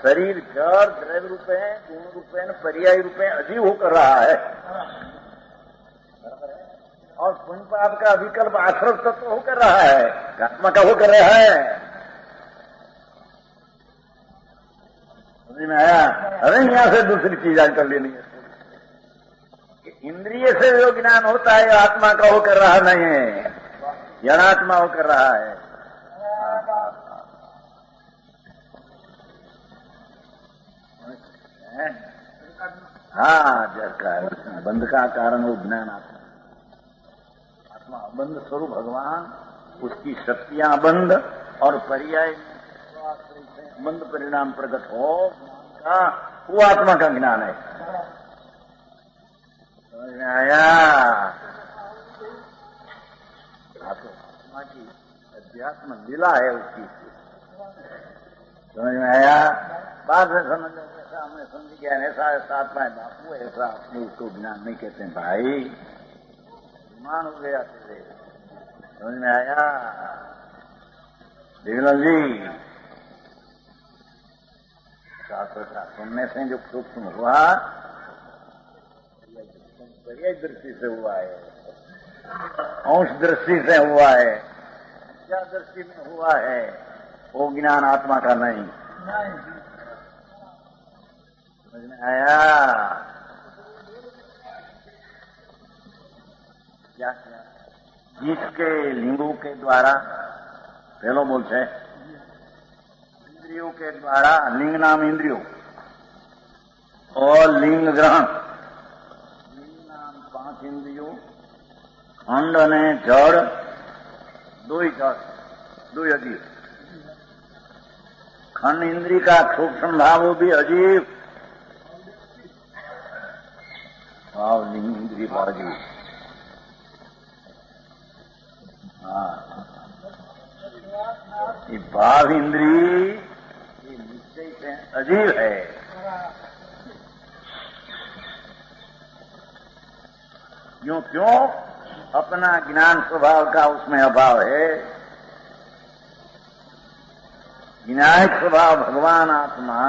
शरीर जड़ द्रव्य रूपे गुण रूपे पर्याय रूपे अजीव होकर रहा है, और पुण्य पाप का विकल्प आश्रय तत्व होकर रहा है, आत्मा का होकर रहा है। समझ में आया? अरे यहां से दूसरी चीज आज कर लेनी है कि इंद्रिय से जो ज्ञान होता है आत्मा का होकर रहा नहीं है, यणात्मा होकर रहा है। हाँ, जब बंध का कारण वो ज्ञान आत्मा अबंध स्वरूप भगवान, उसकी शक्तियां अबंध और पर्याय बंध परिणाम प्रकट हो का वो आत्मा का ज्ञान है। समझ में आया? आत्मा की अध्यात्म लीला है उसकी। समझ में आया? बाद में समझ हमने समझ गया ऐसा ऐसा आत्मा है बापू, ऐसा अपने उसको ज्ञान नहीं कहते हैं भाई, ईमान हो गया तेरे। समझ में आया? दिग्विजय जी, शास्त्र का सुनने से जो सूक्ष्म हुआ पर्याय दृष्टि से हुआ है, अंश दृष्टि से हुआ है, क्या दृष्टि में हुआ है, वो ज्ञान आत्मा का नहीं। समझ में आया? क्या क्या जिसके लिंगों के द्वारा पहलो बोलते इंद्रियों के द्वारा, लिंग नाम इंद्रियों और लिंग ग्रहण, लिंग नाम 5 इंद्रियों, खंड ने जड़, 2 ही जड़, 2 अजीब। खंड इंद्री का सूक्ष्म भाव वो भी अजीब, भाव लिंग इंद्री अजीब। हाँ, ये भाव इंद्री ये निश्चय से अजीब है। क्यों क्यों? अपना ज्ञान स्वभाव का उसमें अभाव है। ज्ञायक स्वभाव भगवान आत्मा,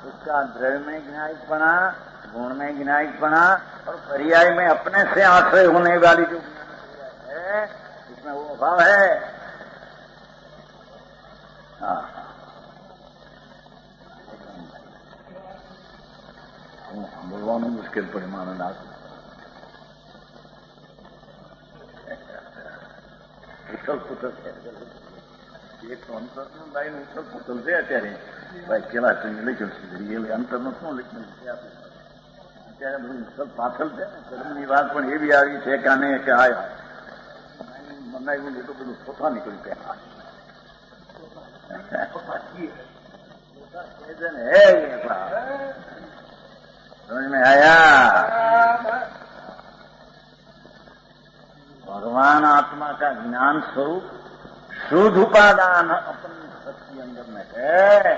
उसका द्रव्य में ज्ञायकपना, गुण में ज्ञायकपना और पर्याय में अपने से आश्रय होने वाली जो ज्ञान है उसमें वो अभाव है। हाँ, भगवान मुश्किल परिमाण नाथ उछल पुछल एक तो अंतर भाई उछल पुछल છે અત્યારે ભાઈ કેવા લખ્યું છે અંતરનું શું લખ્યું છે અત્યારે બધું ઉછલ પાછળ છે ને કર્મની વાત પણ એવી આવી છે કે આને કે આ બનાવ્યું એટલું બધું સોથા નીકળ્યું કે समझ में आया? भगवान आत्मा का ज्ञान स्वरूप शुद्ध उपादान अपनी शक्ति अंदर में है,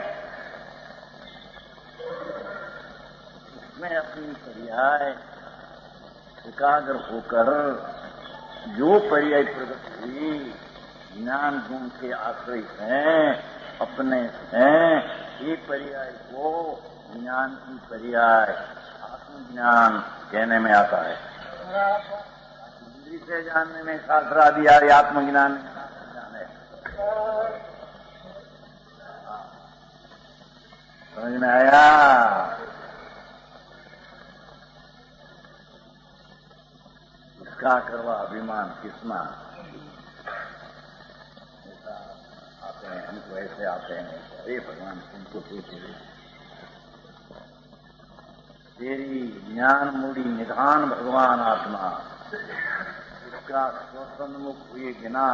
उसमें अपनी पर्याय एकाग्र होकर जो पर्याय प्रकट हुई ज्ञान गुण के आश्रय हैं, अपने हैं, ये पर्याय को ज्ञान की पर्याय आत्मज्ञान कहने में आता है। इंद्री से जानने में शास्त्र आदि आत्मज्ञान है। समझ में आया? उसका करवा अभिमान किसना आते हैं, हमको ऐसे आते हैं, अरे भगवान तुमको पूछे तेरी ज्ञान मूढ़ी निधान भगवान आत्मा, उसका स्वसन्मुख हुए बिना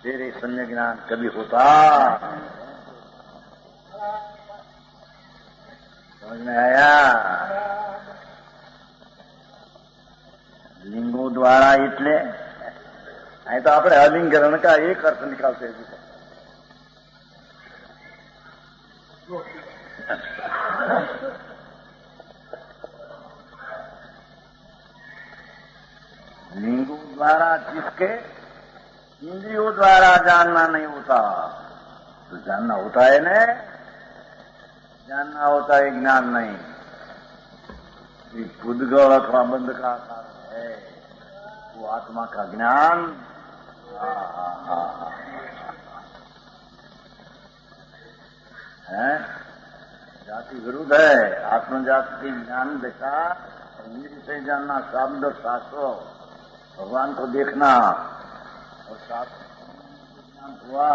तेरे संय ज्ञान कभी होता? समझ में आया? लिंगों द्वारा इतने नहीं तो अपने अलिंगरण का एक अर्थ निकालते हैं। लिंगों द्वारा जिसके इंद्रियों द्वारा जानना नहीं होता, तो जानना होता है न जानना होता है, ज्ञान नहीं। उद्गल अथवा बंध का कारण है वो आत्मा का ज्ञान। है जाति विरुद्ध है। आत्मजाति ज्ञान देखा, इंद्रिय से जानना, शब्द शास्त्र, भगवान को देखना और शास्त्र ज्ञान हुआ,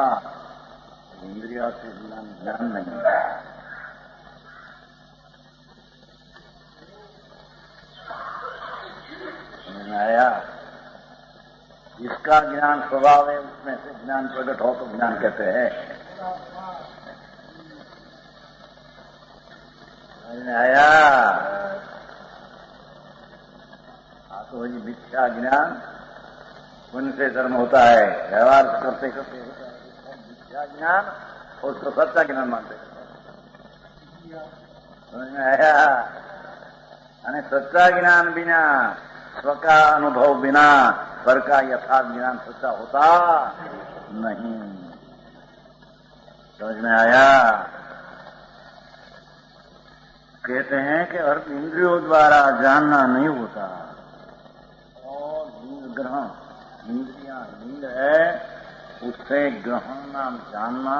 इंद्रिया से ज्ञान नहीं। समझ में आया? जिसका ज्ञान स्वभाव है उसमें से ज्ञान प्रकट हो तो ज्ञान कहते हैं। समझ में आया? तो ये मिथ्या ज्ञान उनसे धर्म होता है, व्यवहार करते करते होता है मिथ्या ज्ञान, और उसको सच्चा ज्ञान मानते। समझ में आया? यानी सच्चा ज्ञान बिना, स्व का अनुभव बिना पर का यथार्थ ज्ञान सच्चा होता नहीं। समझ में आया? कहते हैं कि हर इंद्रियों द्वारा जानना नहीं होता, और लिंग ग्रहण, इंद्रियां लिंग है, उससे ग्रहण नाम जानना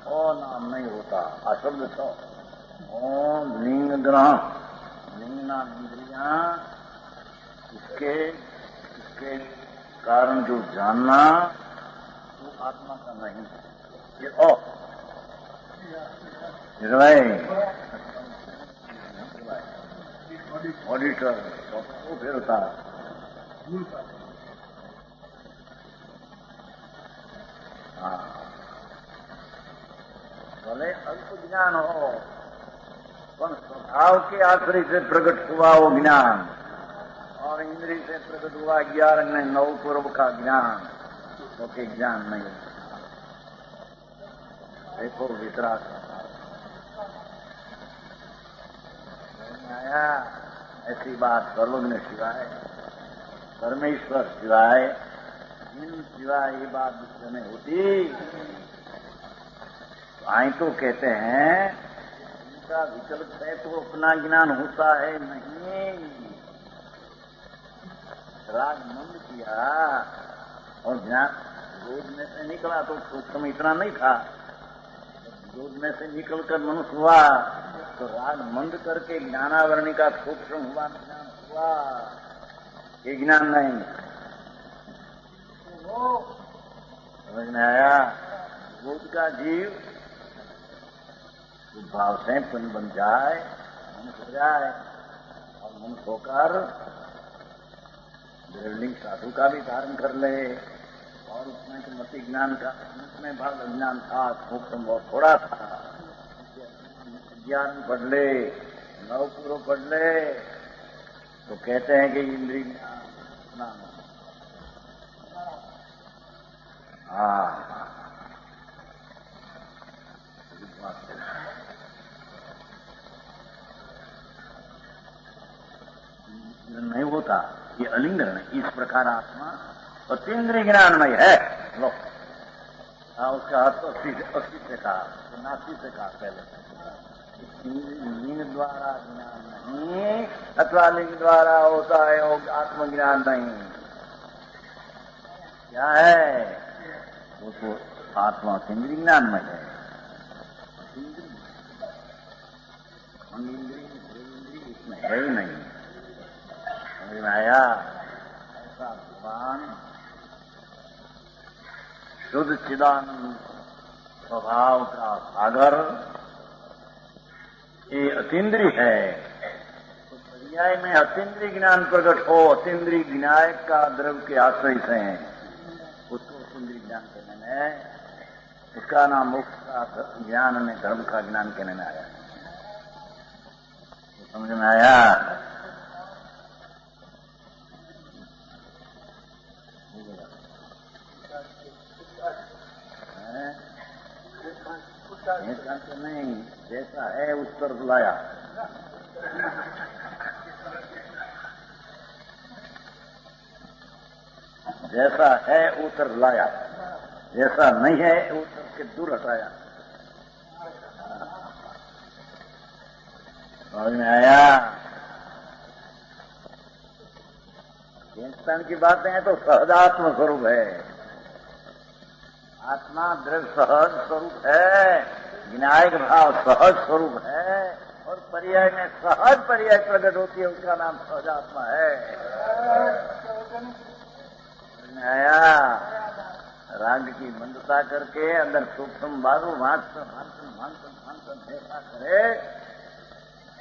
और नाम नहीं होता। अशब्द तो और लिंग ग्रहण, लिंग नाम इंद्रियां, इसके कारण जो जानना वो आत्मा का नहीं। ये ऑडिटर तो फिर होता है। भले अल्प ज्ञान हो, पर स्वभाव के आश्रय से प्रकट हुआ वो ज्ञान, और इंद्रिय से प्रकट हुआ 11 में 9 पूर्व का ज्ञान, तो के ज्ञान नहीं। देखो वितराग आया, ऐसी बात सर्वज्ञ ने सिवाय, परमेश्वर सिवाय, इन सिवाय ये बात दूसरे में होती। तो आई तो कहते हैं इनका विकल्प है तो अपना ज्ञान होता है नहीं। राग मंद किया और ज्ञान विरोध में से निकला तो उस समय इतना नहीं था। विरोध में से निकलकर मनुष्य हुआ तो राग मंद करके ज्ञानावरणी का सूक्ष्म हुआ, ज्ञान हुआ, ये ज्ञान नहीं। समझ में आया? बोध का जीव भाव से बन जाए, मनुष्य हो जाए, और मनुष्य होकर दृढ़लिंग साधु का भी धारण कर ले, और उसमें तो मति ज्ञान का, उसमें भाग अज्ञान था, सूक्ष्म बहुत थोड़ा था, ज्ञान पढ़ ले, 9 पूर्व पढ़ ले, तो कहते हैं कि इंद्रिय ज्ञान। हाँ, नहीं होता, ये अलिंगन है। इस प्रकार आत्मा अतीन्द्रिय ज्ञानमय है। लो, उसका अर्थ अस्थि से कहा, तो नास्ति से कहा पहले। लिंग द्वारा ज्ञान नहीं, अथवा लिंग द्वारा होता है वो आत्मज्ञान नहीं। क्या है वो? तो आत्मा अतीन्द्रिय ज्ञानमय है। इंद्रिय इसमें है ही नहीं। समझ में आया? ऐसा भगवान शुद्ध चिदानंद स्वभाव का सागर ये अतीन्द्रिय है। तो पर्याय में अतीन्द्रिय ज्ञान प्रकट हो, अतीन्द्रिय ज्ञान का द्रव्य के आश्रय से है, उसको अतीन्द्रिय ज्ञान कहने में, उसका नाम मोक्ष का ज्ञान में धर्म का ज्ञान कहने में आया। तो समझ में आया? नहीं, जैसा है उस तरफ लाया। जैसा है उस तरफ लाया, जैसा नहीं है उस तरफ के दूर हटाया। समझ में आया? चिंतन की बातें हैं तो सहजात्म स्वरूप है। आत्मा दृढ़ सहज स्वरूप है, विनायक भाव सहज स्वरूप है, और पर्याय में सहज पर्याय प्रकट होती है, उसका नाम सहजात्मा है। आया? राग की मंदता करके अंदर सूक्ष्म बाजू वांचन ऐसा करे,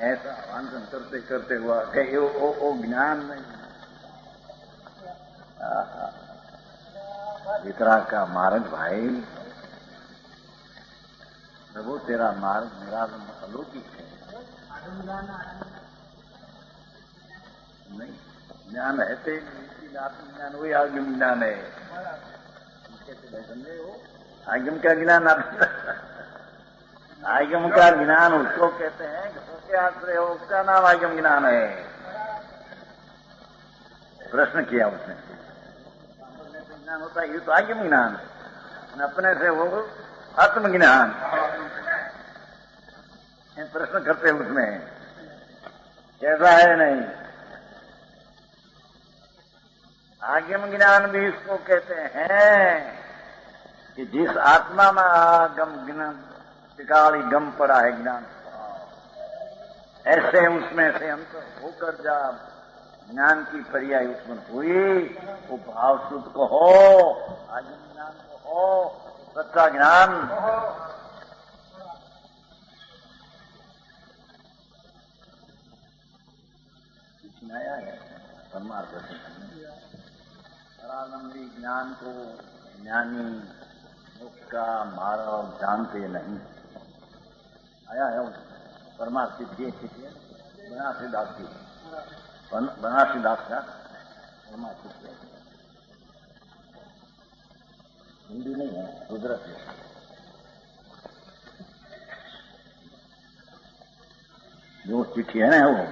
ऐसा वांचन करते करते हुआ कि वो ज्ञान नहीं। वितराग का मार्ग भाई, प्रभु तेरा मार्ग मेरा अलौकिक है। नहीं, ज्ञान रहते नहीं, आत्मज्ञान वही आगम ज्ञान है। समझे हो? आगम का ज्ञान आगम का ज्ञान उसको कहते हैं, उसके आश्रय हो, उसका नाम आगम ज्ञान है। प्रश्न किया उसने, ज्ञान होता है ये तो आगम ज्ञान, अपने से वो आत्मज्ञान। प्रश्न करते उसमें कैसा है? नहीं, आगम ज्ञान भी इसको कहते हैं कि जिस आत्मा में आगम ज्ञान टिकाली गम पड़ा है, ज्ञान ऐसे उसमें से अंत होकर जब ज्ञान की पर्याय उत्पन्न हुई, वो भाव शुद्ध को हो, आगम ज्ञान को हो, सच्चा ज्ञान। नया है परमार्थ परानंदी ज्ञान को ज्ञानी मोक्ष का मार्ग जानते नहीं। आया है परमार्थ सिद्धि बनारसी दास की, बनारसी दास का परमार्थ सिद्धि हिंदी नहीं है, रुद्रक है। जो चिट्ठी है ना वो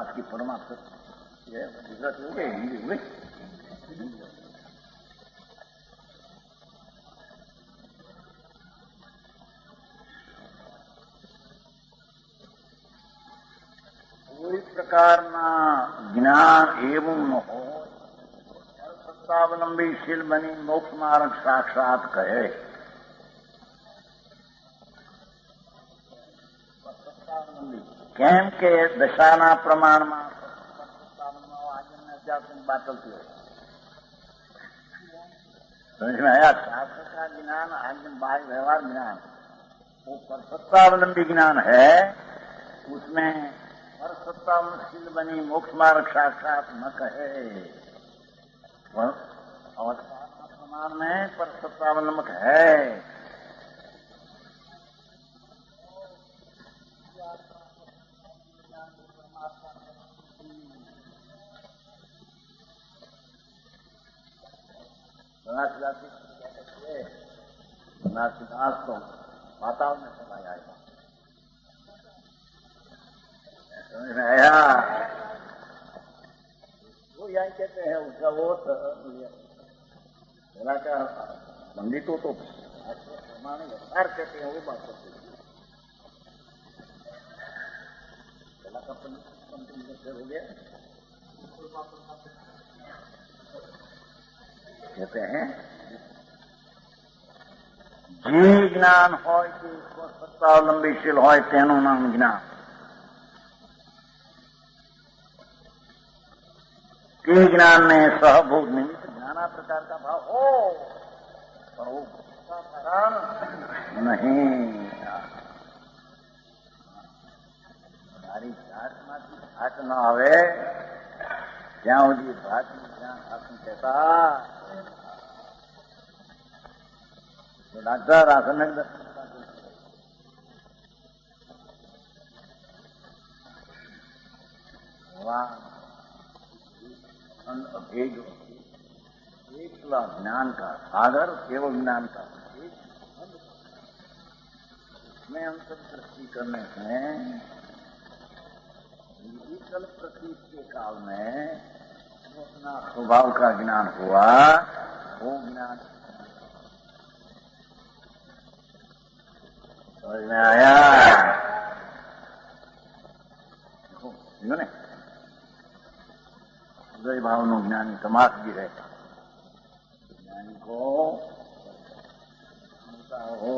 की परमार्थ गुजराती हो गए, हिंदी हो गई। कोई प्रकार ना ज्ञान एवं न हो, सत्तावलंबी शील बनी मोक्ष मार्ग साक्षात कहे। કેમ કે દશાના પ્રમાણમાં બાટલતી હોય। समझ में आया? शास्त्र का ज्ञान आगम बाह्य व्यवहार ज्ञान, वो परसत्तावलंबी ज्ञान है, उसमें परसत्तावशील बनी मोक्ष मार्ग साक्षात न कहे। अवस्था प्रमाण में परसत्तावलंबक है। बनारसीदास तो वातावरण में चला जाएगा। समझ में आया? वो यही कहते हैं उसका वो पहला का पंडितों तो प्रमाण व्यवहार कहते हैं, वो बात करते हैं। पहला का पंडित हो गया, कहते हैं જે જ્ઞાન હોય તે સત્તાવલંબીશીલ હોય તેનું નામ જ્ઞાન। તે જ્ઞાન में सहभूत निमित्त नाना प्रकार का भाव हो, पर वो कारण नहीं। हमारी जातમાંથી घाट न आवे ત્યાં સુધી ભાતનું જ્ઞાન આપને કહેતા डॉक्टर रासायनिक भेद एकला ज्ञान का सागर केवल ज्ञान का में अंतर्दृष्टि करने से विकल प्रतीत के काल में जो अपना स्वभाव का ज्ञान हुआ वो ज्ञान समझ में आया। ने उदय भाव नो ज्ञानी समास भी है। ज्ञानी को हो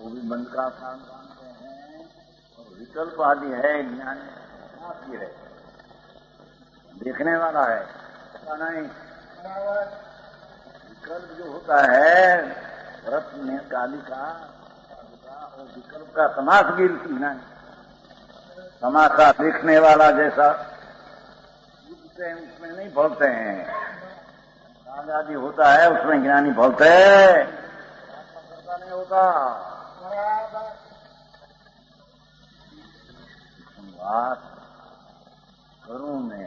वो भी बंद का स्थान मानते हैं और विकल्प आदि है ज्ञानी समास भी है, देखने वाला है, पता नहीं। विकल्प जो होता है व्रत में काली का और विकल्प का समास भी ज्ञानी समासा देखने वाला जैसा उसमें नहीं बोलते हैं। काल आदि होता है उसमें ज्ञानी बोलते हैं, करता नहीं होता। बात घरों में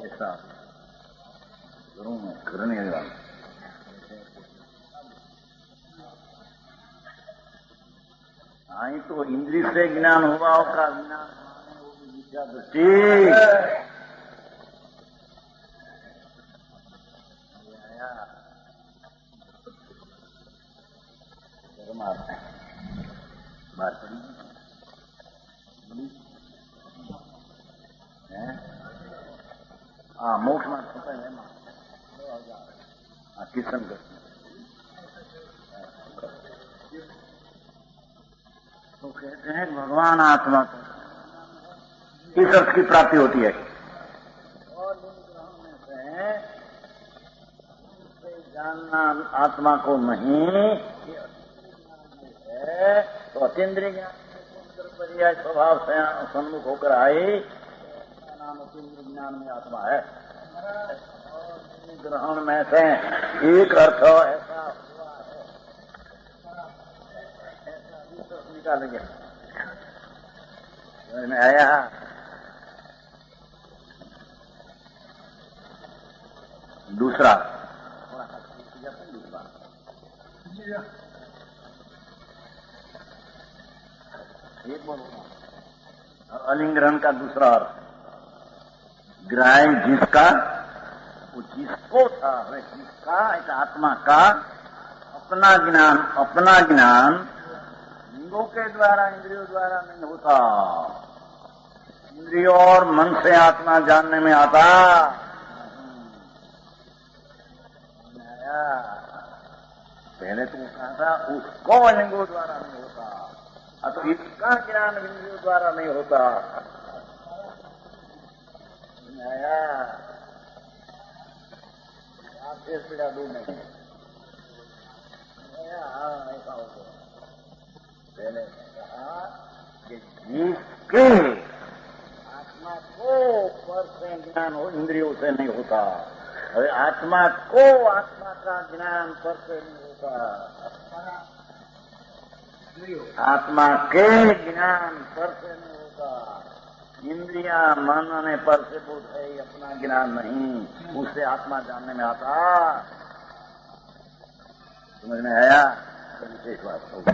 ऐसा घरों में करने वाला आई तो इंद्रिय से ज्ञान हुआ का ज्ञान वो भी विद्या दृष्टि बात पड़ी हाँ मोक्ष मार्ग होता है हाँ किशन तो कहते हैं भगवान आत्मा को इस अर्थ की प्राप्ति होती है और लिंग ग्रहण में से जानना आत्मा को नहीं है तो अतीन्द्रिय ज्ञान पर्याय स्वभाव से सम्मुख होकर आई नाम अतीन्द्रिय ज्ञान में आत्मा है। और ग्रहण में से एक अर्थ ऐसा हुआ है, ऐसा दूसरा निकालेंगे में आया। दूसरा अलिंग्रहण का दूसरा अर्थ ग्राह्य जिसका वो जिसको था वह जिसका एक आत्मा का अपना ज्ञान लिंगों के द्वारा इंद्रियों द्वारा नहीं होता। इंद्रियों और मन से आत्मा जानने में आता। पहले तो कहा था उसको लिंगों द्वारा नहीं होता, तो इसका ज्ञान इंद्रियों द्वारा नहीं होता। आपसे पीड़ा दूर नहीं ऐसा होता। पहले कहा कि जिसके आत्मा को पर से ज्ञान हो इंद्रियों से नहीं होता। अरे आत्मा को आत्मा का ज्ञान पर से नहीं होता। आत्मा के ज्ञान पर से नहीं होता। इंद्रिया मन ने पर से बोध है अपना ज्ञान नहीं, उससे आत्मा जानने में आता। समझ में आया? विशेष बात होगी।